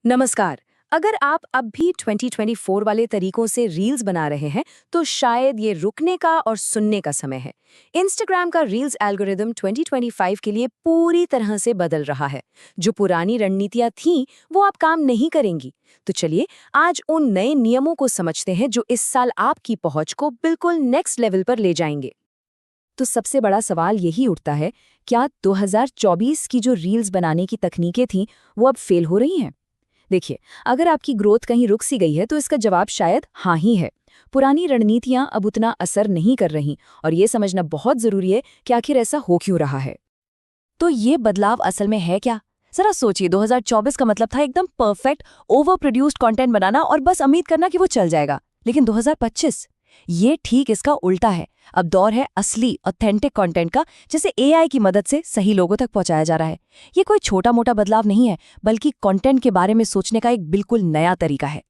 नमस्कार। अगर आप अब भी 2024 वाले तरीकों से रील्स बना रहे हैं, तो शायद ये रुकने का और सुनने का समय है। इंस्टाग्राम का रील्स एल्गोरिदम 2025 के लिए पूरी तरह से बदल रहा है। जो पुरानी रणनीतियां थीं, वो अब काम नहीं करेंगी। तो चलिए, आज उन नए नियमों को समझते हैं जो इस साल आपकी पहुंच को बिल्कुल नेक्स्ट लेवल पर ले जाएंगे। तो सबसे बड़ा सवाल यही उठता है, क्या 2024 की जो रील्स बनाने की तकनीकें थीं, वो अब फेल हो रही हैं? देखिए, अगर आपकी ग्रोथ कहीं रुक सी गई है तो इसका जवाब शायद हाँ ही है। पुरानी रणनीतियां अब उतना असर नहीं कर रही और ये समझना बहुत जरूरी है कि आखिर ऐसा हो क्यों रहा है। तो ये बदलाव असल में है क्या? जरा सोचिए, 2024 का मतलब था एकदम परफेक्ट ओवर प्रोड्यूस्ड कंटेंट बनाना और बस उम्मीद करना कि वो चल जाएगा। लेकिन 2025 ये ठीक इसका उल्टा है। अब दौर है असली ऑथेंटिक कंटेंट का, जिसे एआई की मदद से सही लोगों तक पहुंचाया जा रहा है। ये कोई छोटा मोटा बदलाव नहीं है, बल्कि कंटेंट के बारे में सोचने का एक बिल्कुल नया तरीका है।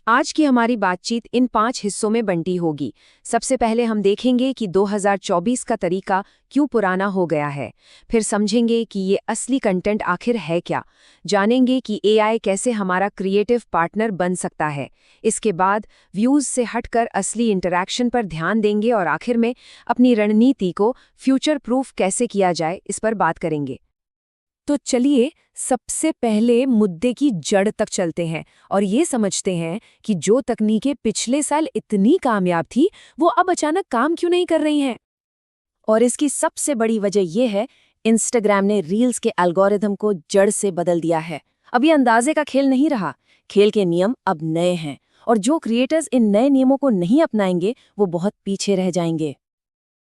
आज की हमारी बातचीत इन 5 हिस्सों में बंटी होगी। सबसे पहले हम देखेंगे कि 2024 का तरीका क्यों पुराना हो गया है। फिर समझेंगे कि ये असली कंटेंट आखिर है क्या। जानेंगे कि एआई कैसे हमारा क्रिएटिव पार्टनर बन सकता है। इसके बाद व्यूज से हटकर असली इंटरैक्शन पर ध्यान देंगे और आखिर में अपनी रणनीति को फ्यूचर प्रूफ कैसे किया जाए, इस पर बात करेंगे। तो चलिए, सबसे पहले मुद्दे की जड़ तक चलते हैं और ये समझते हैं कि जो तकनीकें पिछले साल इतनी कामयाब थी, वो अब अचानक काम क्यों नहीं कर रही हैं। और इसकी सबसे बड़ी वजह यह है, इंस्टाग्राम ने रील्स के एल्गोरिथम को जड़ से बदल दिया है। अब ये अंदाजे का खेल नहीं रहा, खेल के नियम अब नए हैं और जो क्रिएटर्स इन नए नियमों को नहीं अपनाएंगे, वो बहुत पीछे रह जाएंगे।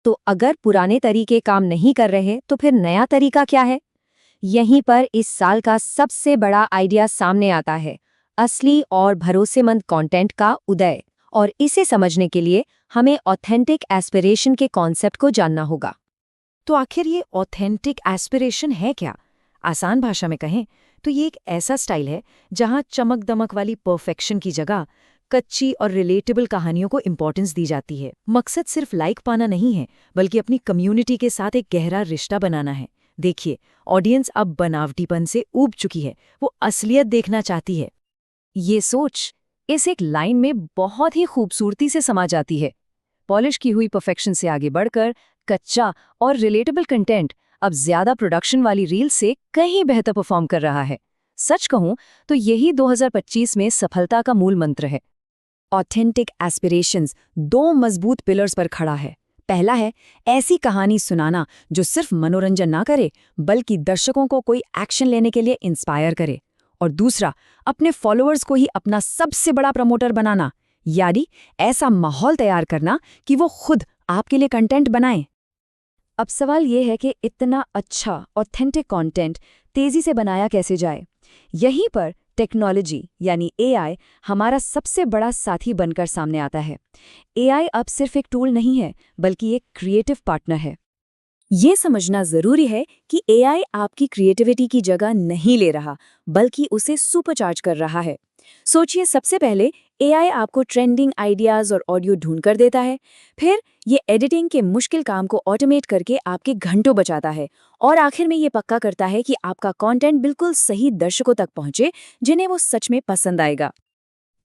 तो अगर पुराने तरीके काम नहीं कर रहे, तो फिर नया तरीका क्या है? यहीं पर इस साल का सबसे बड़ा आइडिया सामने आता है, असली और भरोसेमंद कंटेंट का उदय। और इसे समझने के लिए हमें ऑथेंटिक एस्पिरेशन के कॉन्सेप्ट को जानना होगा। तो आखिर ये ऑथेंटिक एस्पिरेशन है क्या? आसान भाषा में कहें तो ये एक ऐसा स्टाइल है जहां चमक दमक वाली परफेक्शन की जगह कच्ची और रिलेटेबल कहानियों को इंपॉर्टेंस दी जाती है। मकसद सिर्फ लाइक पाना नहीं है, बल्कि अपनी कम्युनिटी के साथ एक गहरा रिश्ता बनाना है। देखिए, ऑडियंस अब बनावटीपन से ऊब चुकी है, वो असलियत देखना चाहती है। ये सोच इस एक लाइन में बहुत ही खूबसूरती से समा जाती है। पॉलिश की हुई परफेक्शन से आगे बढ़कर कच्चा और रिलेटेबल कंटेंट अब ज्यादा प्रोडक्शन वाली रील से कहीं बेहतर परफॉर्म कर रहा है। सच कहूं तो यही 2025 में सफलता का मूल मंत्र है। ऑथेंटिक एस्पिरेशंस 2 मजबूत पिलर्स पर खड़ा है। पहला है ऐसी कहानी सुनाना जो सिर्फ मनोरंजन ना करे, बल्कि दर्शकों को कोई एक्शन लेने के लिए इंस्पायर करे। और दूसरा, अपने फॉलोअर्स को ही अपना सबसे बड़ा प्रमोटर बनाना, यानी ऐसा माहौल तैयार करना कि वो खुद आपके लिए कंटेंट बनाएं। अब सवाल ये है कि इतना अच्छा ऑथेंटिक कंटेंट तेजी से बनाया कैसे जाए। यहीं पर टेक्नोलॉजी यानी एआई हमारा सबसे बड़ा साथी बनकर सामने आता है। एआई अब सिर्फ एक टूल नहीं है, बल्कि एक क्रिएटिव पार्टनर है। ये समझना जरूरी है कि एआई आपकी क्रिएटिविटी की जगह नहीं ले रहा, बल्कि उसे सुपरचार्ज कर रहा है। सोचिए, सबसे पहले एआई आपको ट्रेंडिंग आइडियाज और ऑडियो ढूंढ कर देता है। फिर ये एडिटिंग के मुश्किल काम को ऑटोमेट करके आपके घंटों बचाता है और आखिर में ये पक्का करता है कि आपका कंटेंट बिल्कुल सही दर्शकों तक पहुंचे, जिन्हें वो सच में पसंद आएगा।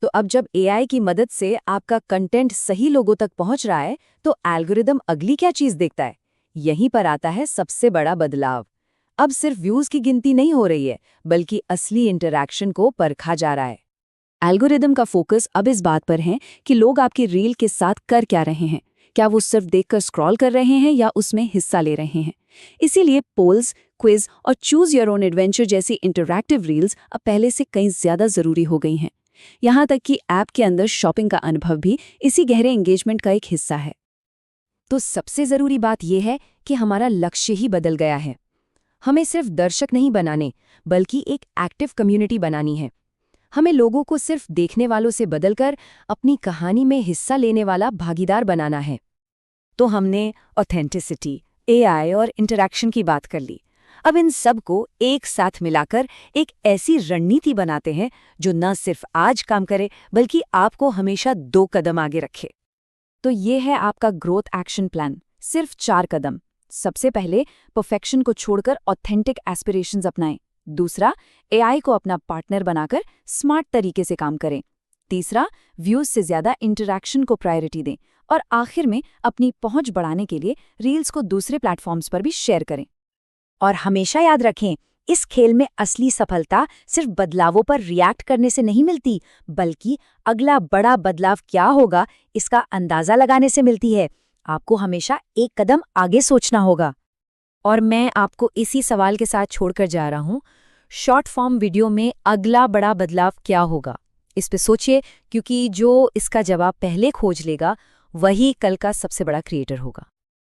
तो अब जब एआई की मदद से आपका कंटेंट सही लोगों तक पहुंच रहा है, तो एल्गोरिदम अगली क्या चीज देखता है? यहीं पर आता है सबसे बड़ा बदलाव। अब सिर्फ व्यूज की गिनती नहीं हो रही है, बल्कि असली इंटरैक्शन को परखा जा रहा है। एल्गोरिदम का फोकस अब इस बात पर है कि लोग आपकी रील के साथ कर क्या रहे हैं। क्या वो सिर्फ देखकर स्क्रॉल कर रहे हैं या उसमें हिस्सा ले रहे हैं? इसीलिए पोल्स, क्विज और चूज योर ओन एडवेंचर जैसी इंटरैक्टिव रील्स अब पहले से कहीं ज्यादा जरूरी हो गई हैं। यहाँ तक कि ऐप के अंदर शॉपिंग का अनुभव भी इसी गहरे एंगेजमेंट का एक हिस्सा है। तो सबसे जरूरी बात यह है कि हमारा लक्ष्य ही बदल गया है। हमें सिर्फ दर्शक नहीं बनाने, बल्कि एक एक्टिव कम्युनिटी बनानी है। हमें लोगों को सिर्फ देखने वालों से बदलकर अपनी कहानी में हिस्सा लेने वाला भागीदार बनाना है। तो हमने ऑथेंटिसिटी, एआई और इंटरैक्शन की बात कर ली। अब इन सब को एक साथ मिलाकर एक ऐसी रणनीति बनाते हैं जो न सिर्फ आज काम करे, बल्कि आपको हमेशा 2 कदम आगे रखे। तो ये है आपका ग्रोथ एक्शन प्लान। सिर्फ 4 कदम। सबसे पहले परफेक्शन को छोड़कर ऑथेंटिक एस्पिरेशंस अपनाएं। दूसरा, एआई को अपना पार्टनर बनाकर स्मार्ट तरीके से काम करें। तीसरा, व्यूज से ज्यादा इंटरैक्शन को प्रायोरिटी दें। और आखिर में अपनी पहुंच बढ़ाने के लिए रील्स को दूसरे प्लेटफॉर्म्स पर भी शेयर करें। और हमेशा याद रखें, इस खेल में असली सफलता सिर्फ बदलावों पर रिएक्ट करने से नहीं मिलती, बल्कि अगला बड़ा बदलाव क्या होगा इसका अंदाजा लगाने से मिलती है। आपको हमेशा एक कदम आगे सोचना होगा। और मैं आपको इसी सवाल के साथ छोड़कर जा रहा हूँ, शॉर्ट फॉर्म वीडियो में अगला बड़ा बदलाव क्या होगा? इस पे सोचिए, क्योंकि जो इसका जवाब पहले खोज लेगा वही कल का सबसे बड़ा क्रिएटर होगा।